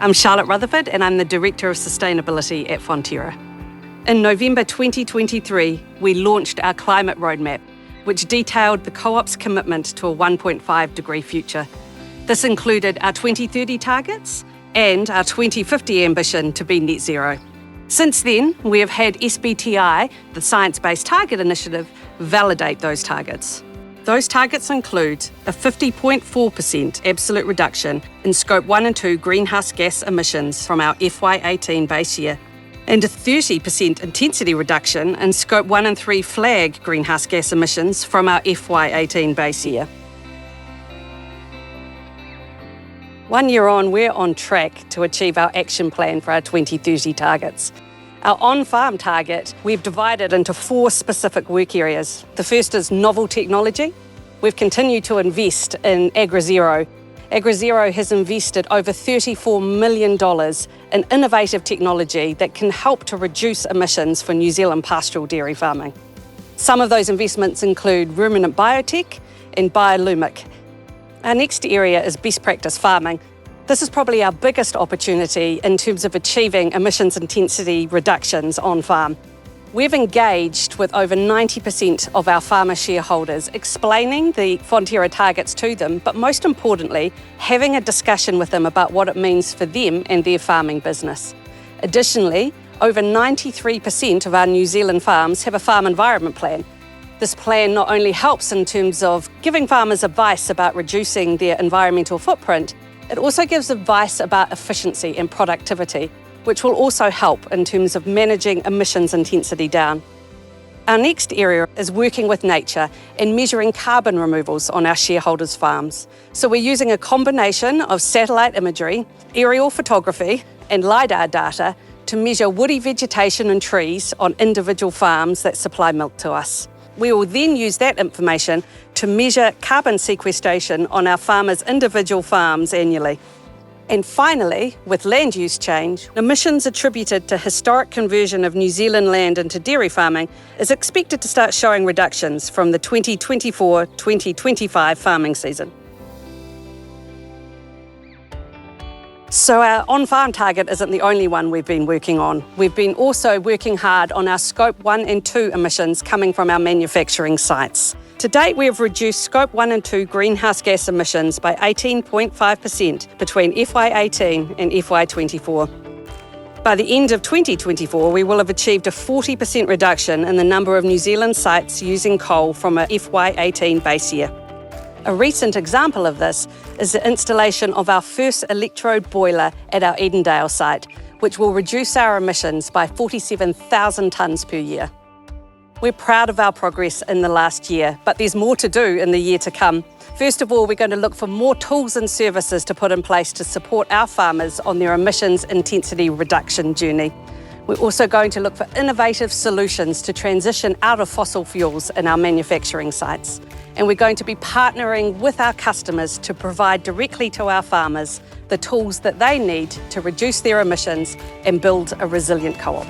I'm Charlotte Rutherford and I'm the Director of Sustainability at Fonterra. In November 2023, we launched our climate roadmap, which detailed the co-op's commitment to a 1.5 degree future. This included our 2030 targets and our 2050 ambition to be net zero. Since then, we have had SBTi, the Science Based Target Initiative, validate those targets. Those targets include a 50.4% absolute reduction in Scope 1 and 2 greenhouse gas emissions from our FY18 base year, and a 30% intensity reduction in Scope 1 and 3 flag greenhouse gas emissions from our FY18 base year. 1 year on, we're on track to achieve our action plan for our 2030 targets. Our on-farm target, we've divided into 4 specific work areas. The first is novel technology. We've continued to invest in AgriZero. AgriZero has invested over $34 million in innovative technology that can help to reduce emissions for New Zealand pastoral dairy farming. Some of those investments include ruminant biotech and biolumic. Our next area is best practice farming. This is probably our biggest opportunity in terms of achieving emissions intensity reductions on farm. We've engaged with over 90% of our farmer shareholders, explaining the Fonterra targets to them, but most importantly, having a discussion with them about what it means for them and their farming business. Additionally, over 93% of our New Zealand farms have a farm environment plan. This plan not only helps in terms of giving farmers advice about reducing their environmental footprint, it also gives advice about efficiency and productivity, which will also help in terms of managing emissions intensity down. Our next area is working with nature and measuring carbon removals on our shareholders' farms. So we're using a combination of satellite imagery, aerial photography, and LiDAR data to measure woody vegetation and trees on individual farms that supply milk to us. We will then use that information to measure carbon sequestration on our farmers' individual farms annually. And finally, with land use change, emissions attributed to historic conversion of New Zealand land into dairy farming is expected to start showing reductions from the 2024-2025 farming season. So our on-farm target isn't the only one we've been working on. We've been also working hard on our Scope 1 and 2 emissions coming from our manufacturing sites. To date, we have reduced Scope 1 and 2 greenhouse gas emissions by 18.5% between FY18 and FY24. By the end of 2024, we will have achieved a 40% reduction in the number of New Zealand sites using coal from a FY18 base year. A recent example of this is the installation of our first electrode boiler at our Edendale site, which will reduce our emissions by 47,000 tonnes per year. We're proud of our progress in the last year, but there's more to do in the year to come. First of all, we're going to look for more tools and services to put in place to support our farmers on their emissions intensity reduction journey. We're also going to look for innovative solutions to transition out of fossil fuels in our manufacturing sites. And we're going to be partnering with our customers to provide directly to our farmers the tools that they need to reduce their emissions and build a resilient co-op.